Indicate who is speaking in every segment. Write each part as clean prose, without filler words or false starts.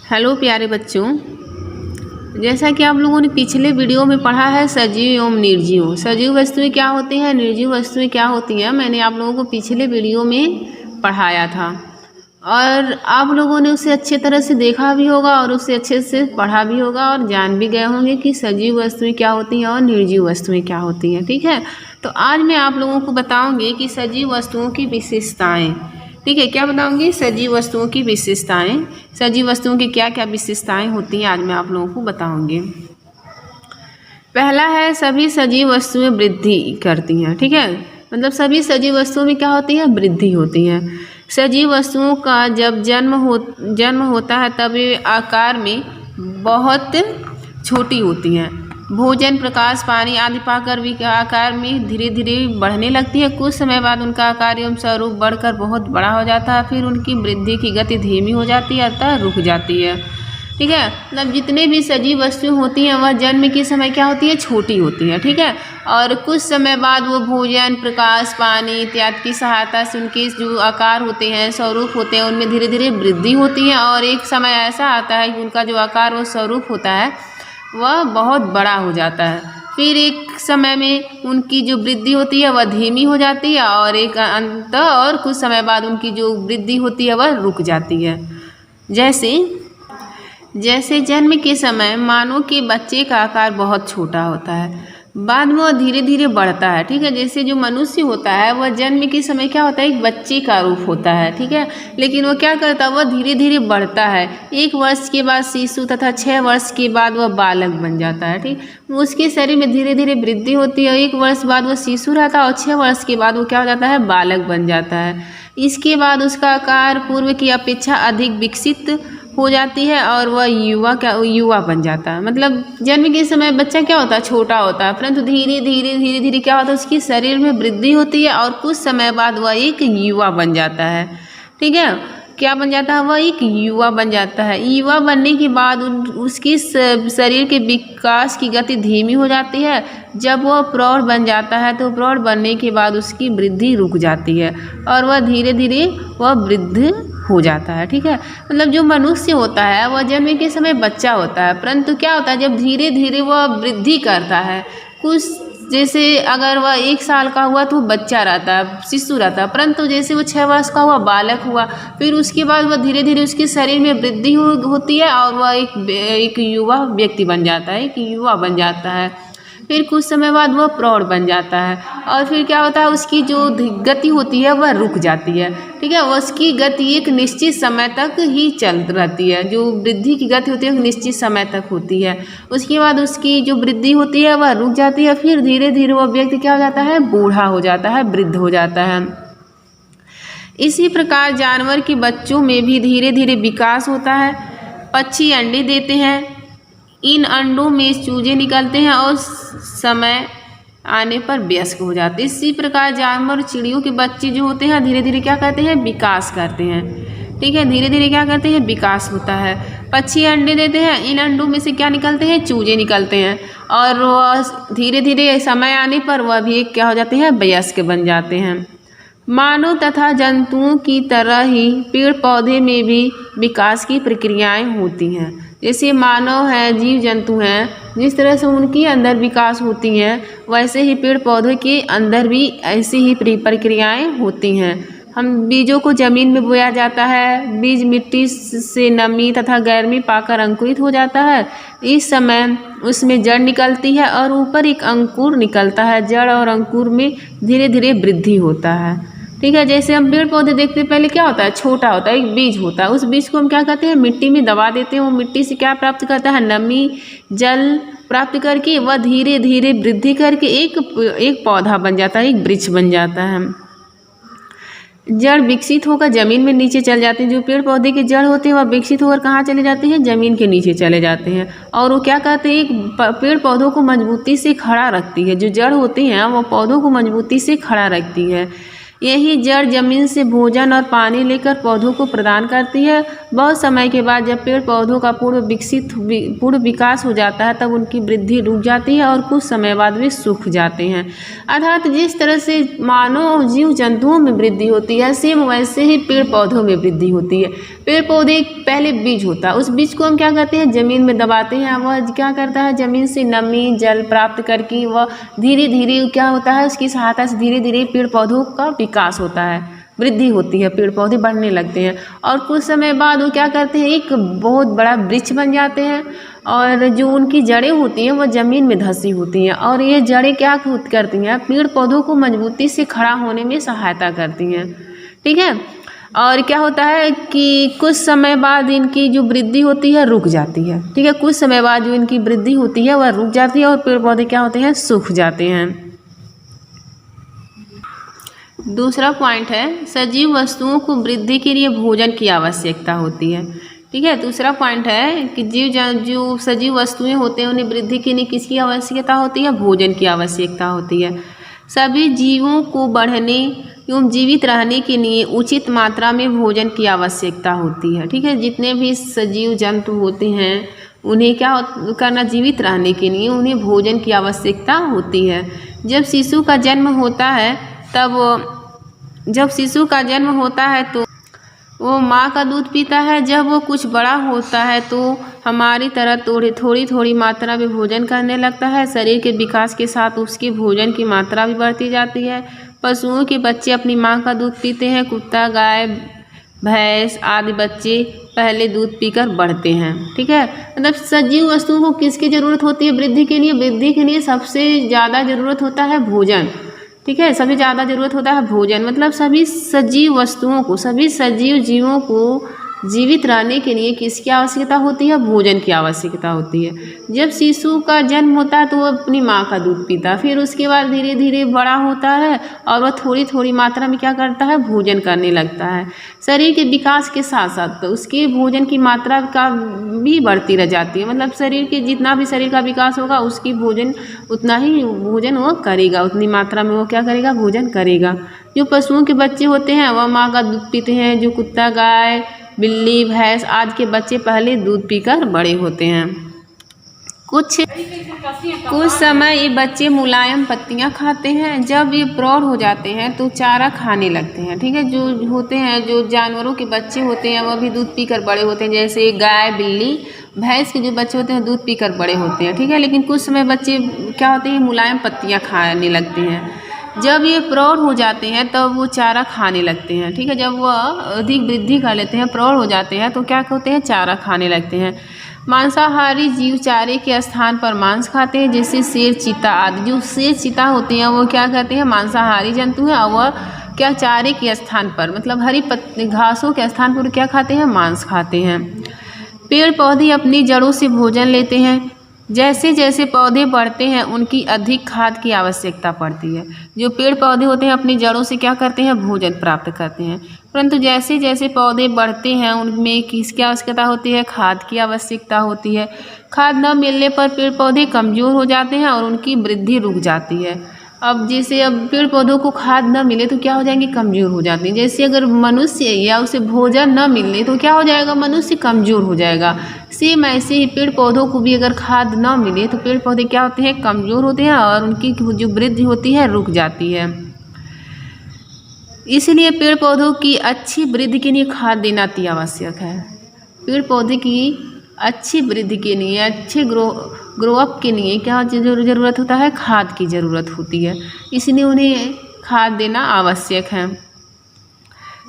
Speaker 1: Hello प्यारे बच्चों, जैसा कि आप लोगों ने पिछले वीडियो में पढ़ा है सजीव एवं निर्जीव। सजीव वस्तुएं क्या होती हैं, निर्जीव वस्तुएं क्या होती हैं, मैंने आप लोगों को पिछले वीडियो में पढ़ाया था और आप लोगों ने उसे अच्छे तरह से देखा भी होगा और उसे अच्छे से पढ़ा भी होगा और जान भी गए होंगे कि सजीव वस्तुएं क्या होती हैं और निर्जीव वस्तुएं क्या होती हैं। ठीक है, तो आज मैं आप लोगों को बताऊँगी कि सजीव वस्तुओं की विशेषताएँ। ठीक है, क्या बताऊंगी? सजीव वस्तुओं की विशेषताएं। सजीव वस्तुओं की क्या क्या विशेषताएं होती हैं आज मैं आप लोगों को बताऊंगी। पहला है, सभी सजीव वस्तुएं वृद्धि करती हैं। ठीक है, मतलब सभी सजीव वस्तुओं में क्या होती है? वृद्धि होती है। सजीव वस्तुओं का जब जन्म होता है तब वे आकार में बहुत छोटी होती हैं। भोजन, प्रकाश, पानी आदि पाकर भी आकार में धीरे धीरे बढ़ने लगती है। कुछ समय बाद उनका आकार एवं स्वरूप बढ़कर बहुत बड़ा हो जाता है, फिर उनकी वृद्धि की गति धीमी हो जाती है अतः रुक जाती है। ठीक है, मतलब जितने भी सजीव वस्तुएं होती हैं वह जन्म के समय क्या होती है? छोटी होती है। ठीक है, और कुछ समय बाद वो भोजन, प्रकाश, पानी इत्यादि की सहायता से उनके जो आकार होते हैं, स्वरूप होते हैं, उनमें धीरे धीरे वृद्धि होती है और एक समय ऐसा आता है कि उनका जो आकार व स्वरूप होता है वह बहुत बड़ा हो जाता है। फिर एक समय में उनकी जो वृद्धि होती है वह धीमी हो जाती है और एक अंत और कुछ समय बाद उनकी जो वृद्धि होती है वह रुक जाती है। जैसे जन्म के समय मानव के बच्चे का आकार बहुत छोटा होता है, बाद में वह धीरे धीरे बढ़ता है। ठीक है, जैसे जो मनुष्य होता है वह जन्म के समय क्या होता है? एक बच्चे का रूप होता है। ठीक है, लेकिन वह क्या करता है? वह धीरे धीरे बढ़ता है। 1 वर्ष के बाद शिशु तथा 6 वर्ष के बाद वह बालक बन जाता है। ठीक, उसके शरीर में धीरे धीरे वृद्धि होती है। 1 वर्ष बाद वह शिशु रहता है और 6 वर्ष के बाद वो क्या हो जाता है? बालक बन जाता है। इसके बाद उसका आकार पूर्व की अपेक्षा अधिक विकसित हो जाती है और वह युवा बन जाता है। मतलब जन्म के समय बच्चा क्या होता है? छोटा होता है, परंतु धीरे धीरे क्या होता है? उसकी शरीर में वृद्धि होती है और कुछ समय बाद वह एक युवा बन जाता है। ठीक है, क्या बन जाता है? वह एक युवा बन जाता है। युवा बनने के बाद उसकी शरीर के विकास की गति धीमी हो जाती है। जब वह प्रौढ़ बन जाता है तो प्रौढ़ बनने के बाद उसकी वृद्धि रुक जाती है और वह धीरे धीरे वह वृद्ध हो जाता है। ठीक है, मतलब जो मनुष्य होता है वह जन्म के समय बच्चा होता है, परंतु क्या होता है? जब धीरे धीरे वह वृद्धि करता है, कुछ जैसे अगर वह 1 साल का हुआ तो बच्चा रहता है, शिशु रहता है, परंतु जैसे वो 6 वर्ष का हुआ, बालक हुआ, फिर उसके बाद वह धीरे धीरे उसके शरीर में वृद्धि होती है और वह एक युवा व्यक्ति बन जाता है, एक युवा बन जाता है। फिर कुछ समय बाद वह प्रौढ़ बन जाता है और फिर क्या होता है? उसकी जो गति होती है वह रुक जाती है। ठीक है, उसकी गति एक निश्चित समय तक ही चल रहती है। जो वृद्धि की गति होती है एक निश्चित समय तक होती है। उसके बाद उसकी जो वृद्धि होती है वह रुक जाती है। फिर धीरे धीरे वह व्यक्ति क्या हो जाता है? बूढ़ा हो जाता है, वृद्ध हो जाता है। इसी प्रकार जानवर के बच्चों में भी धीरे धीरे विकास होता है। पक्षी अंडे देते हैं, इन अंडों में चूजे निकलते हैं और समय आने पर वयस्क हो जाते हैं। इसी प्रकार जानवर, चिड़ियों के बच्चे जो होते हैं धीरे धीरे क्या करते हैं? विकास करते हैं। ठीक है, धीरे धीरे क्या करते हैं? विकास होता है। पक्षी अंडे देते हैं, इन अंडों में से क्या निकलते हैं? चूजे निकलते हैं और वह धीरे धीरे समय आने पर वह भी क्या हो जाते हैं? वयस्क बन जाते हैं। मानव तथा जंतुओं की तरह ही पेड़ पौधे में भी विकास की प्रक्रियाएं होती हैं। जैसे मानव है, जीव जंतु हैं, जिस तरह से उनके अंदर विकास होती हैं वैसे ही पेड़ पौधे के अंदर भी ऐसी ही प्रक्रियाएं होती हैं। हम बीजों को जमीन में बोया जाता है, बीज मिट्टी से नमी तथा गर्मी पाकर अंकुरित हो जाता है। इस समय उसमें जड़ निकलती है और ऊपर एक अंकुर निकलता है। जड़ और अंकुर में धीरे धीरे वृद्धि होता है। ठीक है, जैसे हम पेड़ पौधे देखते हैं पहले क्या होता है? छोटा होता है, एक बीज होता है। उस बीज को हम क्या करते हैं? मिट्टी में दबा देते हैं। वो मिट्टी से क्या प्राप्त करता है? नमी, जल प्राप्त करके वह धीरे धीरे वृद्धि करके एक पौधा बन जाता है, एक वृक्ष बन जाता है। जड़ विकसित होकर जमीन में नीचे चल जाते हैं। जो पेड़ पौधे के जड़ होते हैं वह विकसित होकर कहाँ चले जाते हैं? जमीन के नीचे चले जाते हैं और वो क्या करते हैं? एक पेड़ पौधों को मजबूती से खड़ा रखती है। जो जड़ होती हैं वो पौधों को मजबूती से खड़ा रखती है। यही जड़ जमीन से भोजन और पानी लेकर पौधों को प्रदान करती है। बहुत समय के बाद जब पेड़ पौधों का पूर्ण विकास हो जाता है तब उनकी वृद्धि रुक जाती है और कुछ समय बाद वे सूख जाते हैं। अर्थात जिस तरह से मानव जीव जंतुओं में वृद्धि होती है सेम वैसे ही पेड़ पौधों में वृद्धि होती है। पेड़ पौधे पहले बीज होता है, उस बीज को हम क्या करते हैं ज़मीन में दबाते हैं। वह क्या करता है ज़मीन से नमी जल प्राप्त करके वह धीरे धीरे क्या होता है उसकी सहायता से धीरे धीरे पेड़ पौधों का विकास होता है, वृद्धि होती है, पेड़ पौधे बढ़ने लगते हैं और कुछ समय बाद वो क्या करते हैं एक बहुत बड़ा वृक्ष बन जाते हैं और जो उनकी जड़ें होती हैं वह ज़मीन में धंसी होती हैं और ये जड़ें क्या करती हैं पेड़ पौधों को मजबूती से खड़ा होने में सहायता करती हैं। ठीक है, और क्या होता है कि कुछ समय बाद इनकी जो वृद्धि होती है रुक जाती है। ठीक है, कुछ समय बाद जो इनकी वृद्धि होती है वह रुक जाती है और पेड़ पौधे क्या होते हैं सूख जाते हैं। दूसरा पॉइंट है सजीव वस्तुओं को वृद्धि के लिए भोजन की आवश्यकता होती है। ठीक है, दूसरा पॉइंट है कि जो सजीव वस्तुएं होते हैं उन्हें वृद्धि के लिए किसकी आवश्यकता होती है भोजन की आवश्यकता होती है। सभी जीवों को बढ़ने एवं जीवित रहने के लिए उचित मात्रा में भोजन की आवश्यकता होती है। ठीक है, जितने भी सजीव जंतु होते हैं उन्हें क्या करना जीवित रहने के लिए उन्हें भोजन की आवश्यकता होती है। जब शिशु का जन्म होता है तो वो माँ का दूध पीता है। जब वो कुछ बड़ा होता है तो हमारी तरह थोड़ी मात्रा में भोजन करने लगता है। शरीर के विकास के साथ उसके भोजन की मात्रा भी बढ़ती जाती है। पशुओं के बच्चे अपनी माँ का दूध पीते हैं। कुत्ता गाय भैंस आदि बच्चे पहले दूध पीकर बढ़ते हैं। ठीक है, मतलब सजीव वस्तुओं को किसकी ज़रूरत होती है वृद्धि के लिए? वृद्धि के लिए सबसे ज़्यादा ज़रूरत होता है भोजन। ठीक है, सबसे ज़्यादा ज़रूरत होता है भोजन। मतलब सभी सजीव वस्तुओं को सभी सजीव जीवों को जीवित रहने के लिए किसकी आवश्यकता होती है भोजन की आवश्यकता होती है। जब शिशु का जन्म होता है तो वह अपनी माँ का दूध पीता है, फिर उसके बाद धीरे धीरे बड़ा होता है और वह थोड़ी मात्रा में क्या करता है भोजन करने लगता है। शरीर के विकास के साथ साथ तो उसके भोजन की मात्रा का भी बढ़ती रह जाती है। मतलब शरीर के जितना भी शरीर का विकास होगा उसकी भोजन उतना ही भोजन वो करेगा, उतनी मात्रा में वो क्या करेगा भोजन करेगा। जो पशुओं के बच्चे होते हैं वह माँ का दूध पीते हैं। जो कुत्ता गाय बिल्ली भैंस आदि के बच्चे पहले दूध पीकर बड़े होते हैं। कुछ समय ये बच्चे मुलायम पत्तियां खाते हैं। जब ये प्रौढ़ हो जाते हैं तो चारा खाने लगते हैं। ठीक है, जो होते हैं जो जानवरों के बच्चे होते हैं वह भी दूध पीकर बड़े होते हैं। जैसे गाय बिल्ली भैंस के जो बच्चे होते हैं दूध पीकर बड़े होते हैं। ठीक है, लेकिन कुछ समय बच्चे क्या होते हैं मुलायम पत्तियां खाने लगते हैं। जब ये प्रौढ़ हो जाते हैं तब वो चारा खाने लगते हैं। ठीक है, जब वह अधिक वृद्धि कर लेते हैं प्रौढ़ हो जाते हैं तो क्या होते हैं चारा खाने लगते हैं। मांसाहारी जीव चारे के स्थान पर मांस खाते हैं, जैसे शेर चीता आदि। जो शेर चीता होते हैं वो क्या करते हैं मांसाहारी जंतु हैं और वह क्या चारे के स्थान पर मतलब हरी घासों के स्थान पर क्या खाते हैं मांस खाते हैं। पेड़ पौधे अपनी जड़ों से भोजन लेते हैं। जैसे जैसे पौधे बढ़ते हैं उनकी अधिक खाद की आवश्यकता पड़ती है। जो पेड़ पौधे होते हैं अपनी जड़ों से क्या करते हैं भोजन प्राप्त करते हैं, परंतु जैसे जैसे पौधे बढ़ते हैं उनमें किसकी आवश्यकता होती है खाद की आवश्यकता होती है। खाद न मिलने पर पेड़ पौधे कमज़ोर हो जाते हैं और उनकी वृद्धि रुक जाती है। अब पेड़ पौधों को खाद न मिले तो क्या हो जाएंगे कमज़ोर हो जाते हैं। जैसे अगर मनुष्य या उसे भोजन न मिले तो क्या हो जाएगा मनुष्य कमज़ोर हो जाएगा। सेम ऐसे ही पेड़ पौधों को भी अगर खाद न मिले तो पेड़ पौधे क्या होते हैं कमज़ोर होते हैं और उनकी जो वृद्धि होती है रुक जाती है। इसलिए पेड़ पौधों की अच्छी वृद्धि के लिए खाद देना अति आवश्यक है। पेड़ पौधे की अच्छी वृद्धि के लिए अच्छे ग्रो अप के लिए क्या ज़रूरत होता है खाद की ज़रूरत होती है, इसलिए उन्हें खाद देना आवश्यक है।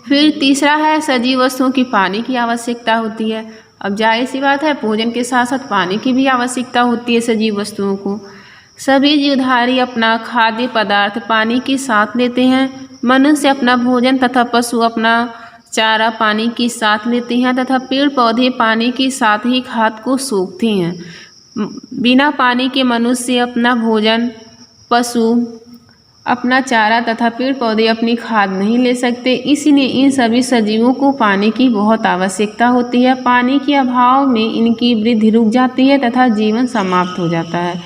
Speaker 1: फिर तीसरा है सजीव वस्तुओं की पानी की आवश्यकता होती है। अब जाहिर सी बात है भोजन के साथ साथ पानी की भी आवश्यकता होती है सजीव वस्तुओं को। सभी जीवधारी अपना खाद्य पदार्थ पानी के साथ लेते हैं। मनुष्य अपना भोजन तथा पशु अपना चारा पानी के साथ लेते हैं तथा पेड़ पौधे पानी के साथ ही खाद को सोखते हैं। बिना पानी के मनुष्य अपना भोजन पशु अपना चारा तथा पेड़ पौधे अपनी खाद नहीं ले सकते। इसलिए इन सभी सजीवों को पानी की बहुत आवश्यकता होती है। पानी के अभाव में इनकी वृद्धि रुक जाती है तथा जीवन समाप्त हो जाता है।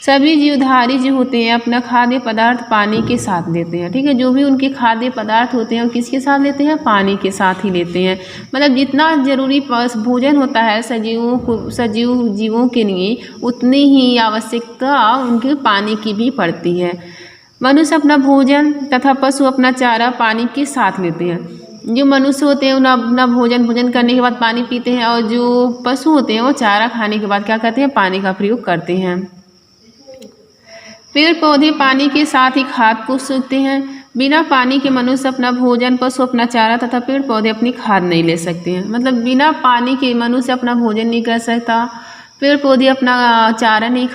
Speaker 1: सभी जीवधारी जो होते हैं अपना खाद्य पदार्थ पानी के साथ लेते हैं, ठीक है। जो भी उनके खाद्य पदार्थ होते हैं वो किसके साथ लेते हैं, पानी के साथ ही लेते हैं। मतलब जितना जरूरी भोजन होता है सजीव जीवों के लिए उतनी ही आवश्यकता उनके पानी की भी पड़ती है। मनुष्य अपना भोजन तथा पशु अपना चारा पानी के साथ लेते हैं। जो मनुष्य होते हैं उन्हें अपना भोजन करने के बाद पानी पीते हैं, और जो पशु होते हैं वो चारा खाने के बाद क्या करते हैं, पानी का प्रयोग करते हैं। पेड़ पौधे पानी के साथ ही खाद को सोखते हैं। बिना पानी के मनुष्य अपना भोजन, पशु अपना चारा तथा पेड़ पौधे अपनी खाद नहीं ले सकते हैं। मतलब बिना पानी के मनुष्य अपना भोजन नहीं कर सकता, पेड़ पौधे अपना चारा नहीं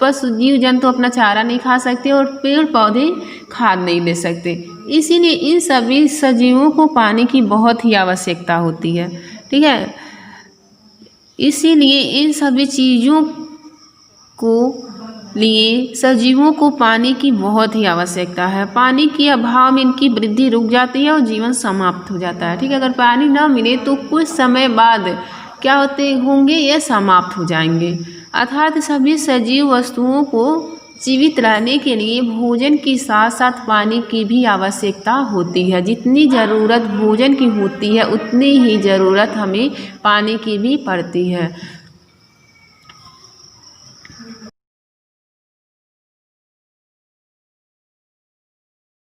Speaker 1: पशु जीव जंतु अपना चारा नहीं खा सकते, और पेड़ पौधे खाद नहीं ले सकते। इसीलिए इन सभी सजीवों को पानी की बहुत ही आवश्यकता होती है, ठीक है। इसीलिए इन सभी चीज़ों को लिए सजीवों को पानी की बहुत ही आवश्यकता है। पानी के अभाव में इनकी वृद्धि रुक जाती है और जीवन समाप्त हो जाता है, ठीक है। अगर पानी ना मिले तो कुछ समय बाद क्या होंगे, ये समाप्त हो जाएंगे। अर्थात सभी सजीव वस्तुओं को जीवित रहने के लिए भोजन के साथ साथ पानी की भी आवश्यकता होती है। जितनी ज़रूरत भोजन की होती है उतनी ही ज़रूरत हमें पानी की भी पड़ती है।